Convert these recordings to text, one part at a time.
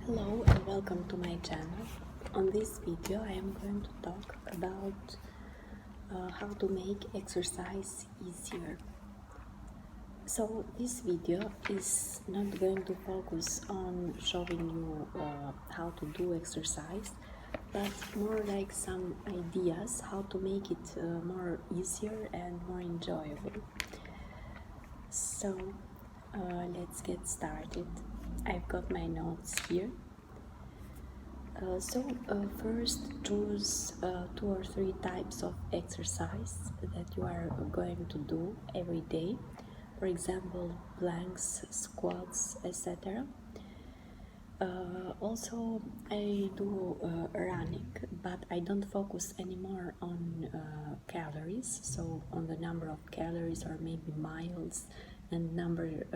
Hello and welcome to my channel. On this video I am going to talk about how to make exercise easier. So this video is not going to focus on showing you how to do exercise, but more like some ideas how to make it more easier and more enjoyable. So let's get started. I've got my notes here. First choose 2 or 3 types of exercise that you are going to do every day. For example, planks, squats, etc. Also, I do running, but I don't focus anymore on calories, so on the number of calories or maybe miles and number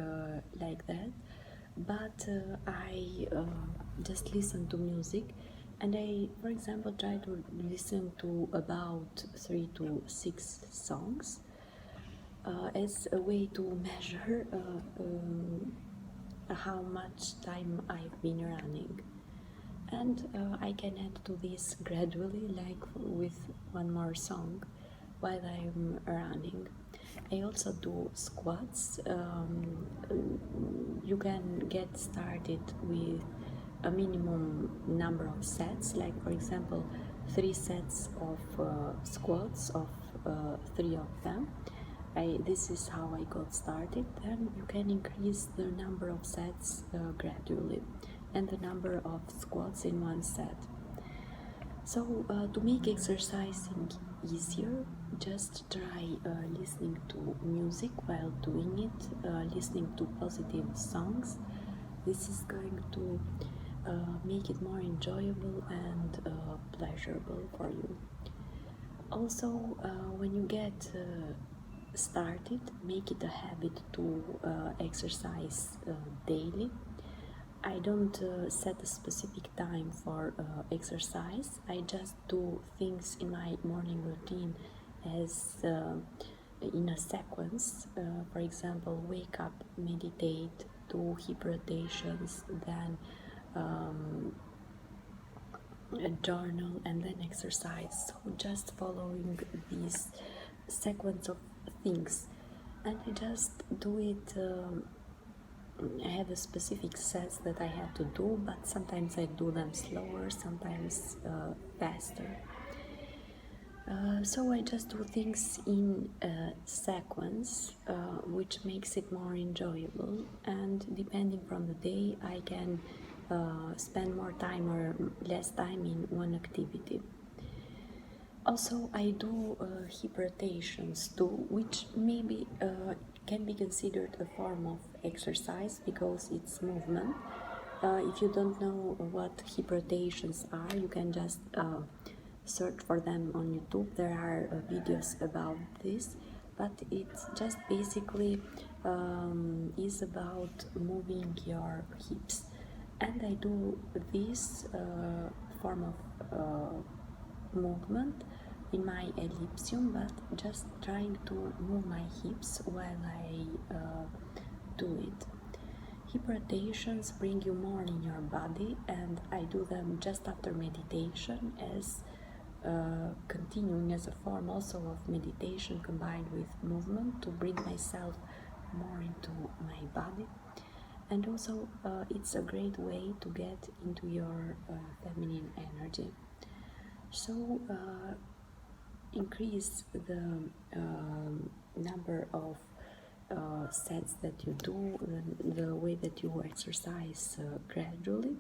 like that. But I just listen to music, and I, for example, try to listen to about 3 to 6 songs as a way to measure how much time I've been running. And I can add to this gradually, like with one more song while I'm running. I also do squats. You can get started with a minimum number of sets, like for example 3 sets of squats of 3 of them. This is how I got started. Then you can increase the number of sets gradually and the number of squats in one set. So to make exercising easier, just try listening to music while doing it, listening to positive songs. This is going to make it more enjoyable and pleasurable for you. Also, when you get started, make it a habit to exercise daily. I don't set a specific time for exercise. I just do things in my morning routine as in a sequence. For example, wake up, meditate, do hip rotations, then a journal, and then exercise. So just following this sequence of things, and I just do it. I have a specific sets that I have to do, but sometimes I do them slower, sometimes faster. So I just do things in a sequence, which makes it more enjoyable, and depending from the day I can spend more time or less time in one activity. Also, I do hip rotations too, which maybe can be considered a form of exercise because it's movement. If you don't know what hip rotations are, you can just search for them on YouTube. There are videos about this, but it's just basically is about moving your hips. And I do this form of movement in my elliptium, but just trying to move my hips while I do it. Hip rotations bring you more in your body, and I do them just after meditation as continuing as a form also of meditation combined with movement to bring myself more into my body. And also it's a great way to get into your feminine energy. So increase the number of sets that you do, the way that you exercise gradually.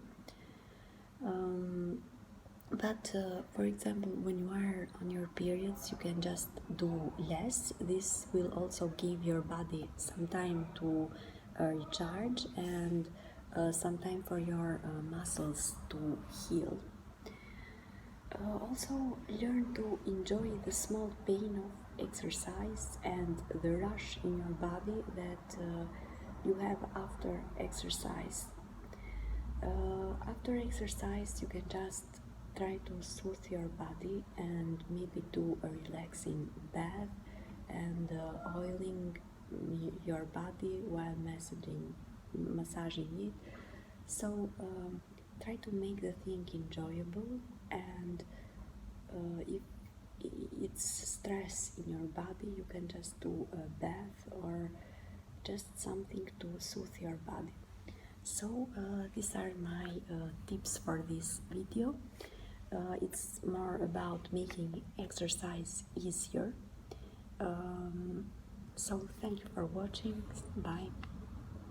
But for example, when you are on your periods, you can just do less. This will also give your body some time to recharge and some time for your muscles to heal. Also, learn to enjoy the small pain of exercise and the rush in your body that you have after exercise. After exercise, you can just try to soothe your body and maybe do a relaxing bath and oiling your body while massaging it. So try to make the thing enjoyable, and if it's stress in your body, you can just do a bath or just something to soothe your body. So these are my tips for this video. It's more about making exercise easier. So thank you for watching. Bye.